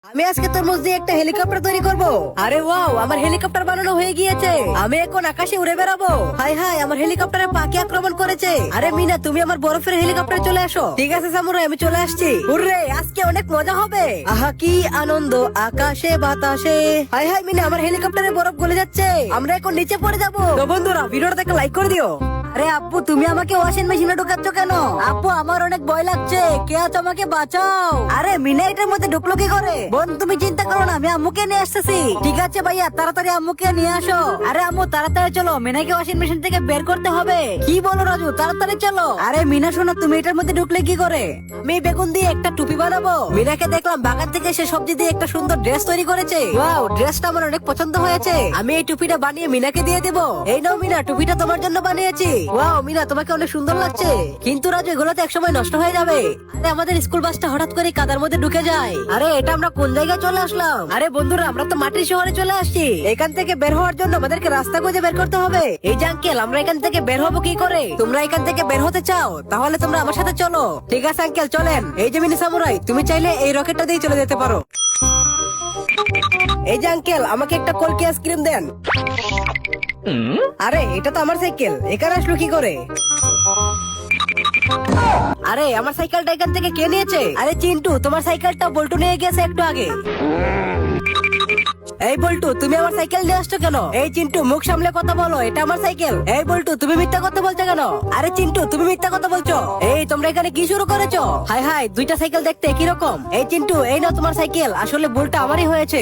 আমি আজকে তরমুজ দিয়ে একটা হেলিকপ্টার তৈরি করব। আরে ওয়াও, আমার হেলিকপ্টার বানানো হয়ে গিয়েছে। আমি এখন আকাশে উড়ে বেড়াবো। হাই হাই, আমার হেলিকপ্টারে পাখি আক্রমণ করেছে। আরে মিনা, তুমি আমার বরফের হেলিকপ্টারে চলে আসো। ঠিক আছে সামুরাই, আমি চলে আসছি। হুররে, আজকে অনেক মজা হবে। আহা কি আনন্দ আকাশে বাতাসে। হাই হাই মিনা, আমার হেলিকপ্টারে বরফ গলে যাচ্ছে। আমরা এখন নিচে পড়ে যাবো। তো বন্ধুরা, ভিডিওটা একটা লাইক করে দিও। আরে আব্বু, তুমি আমাকে ওয়াশিং মেশিনে ঢুকাচ্ছ কেন? আব্বু, আমার অনেক ভয় লাগছে। কে আছো, আমাকে বাঁচাও। আরে মিনা এটার মধ্যে ঢুকলো কি করে? বোন তুমি চিন্তা করো না, আমি আম্মুকে নিয়ে আসতেছি। ঠিক আছে ভাইয়া, তাড়াতাড়ি আম্মুকে নিয়ে আসো। আরে আম্মু তাড়াতাড়ি চলো, মিনাকে ওয়াশিং মেশিন থেকে বের করতে হবে। কি বলো রাজু, তাড়াতাড়ি চলো। আরে মিনা শোনো, তুমি এটার মধ্যে ঢুকলে কি করে? আমি বেগুন দিয়ে একটা টুপি বানাবো। মিনাকে দেখলাম বাগান থেকে সে সবজি দিয়ে একটা সুন্দর ড্রেস তৈরি করেছে। ওয়াও, ড্রেসটা আমার অনেক পছন্দ হয়েছে। আমি এই টুপিটা বানিয়ে মিনাকে দিয়ে দেবো। এই নাও মিনা, টুপিটা তোমার জন্য বানিয়েছি। ওয়াও মিনা, তোমাকে অনেক সুন্দর লাগছে। কিন্তু রাজু, এগুলো তো একসময় নষ্ট হয়ে যাবে। আরে আমাদের স্কুল বাসটা হঠাৎ করে কাদার মধ্যে ঢুকে যায়। আরে এটা আমরা কোন জায়গায় চলে আসলাম? আরে বন্ধুরা, আমরা তো মাটির শহরে চলে আসছি। এখান থেকে বের হওয়ার জন্য আমাদেরকে রাস্তা খুঁজে বের করতে হবে। এই যে আঙ্কেল, আমরা এখান থেকে বের হবো কি করে? তোমরা এখান থেকে বের হতে চাও? তাহলে তোমরা আমার সাথে চলো। ঠিক আছে আঙ্কেল, চলেন। এই যে মিনি সামুরাই, তুমি চাইলে এই রকেটটা দিয়ে চলে যেতে পারো। এই যে আঙ্কেল, আমাকে একটা কলকি আইসক্রিম দেন। আরে এটা তো আমার সাইকেল, এখানে আসলো কি করে? আরে আমার সাইকেলটা এখান থেকে কে নিয়েছে? আরে চিন্টু, তোমার সাইকেলটা বল্টু নিয়ে গেছে একটু আগে। এই বল্টু, তুমি আমার সাইকেল নিয়ে আসছো কেন? এই চিন্টু, মুখ সামলে কথা বলো, এটা আমার সাইকেল। এই বল্টু, তুমি মিথ্যা কথা বলছো কেন? আরে চিন্টু, তুমি মিথ্যা কথা বলছো। এই তোমরা এখানে কি শুরু করেছো? হাই হাই, দুইটা সাইকেল দেখতে একই রকম। এই চিন্টু, এই নাও তোমার সাইকেল। আসলে ভুলটা আমারই হয়েছে।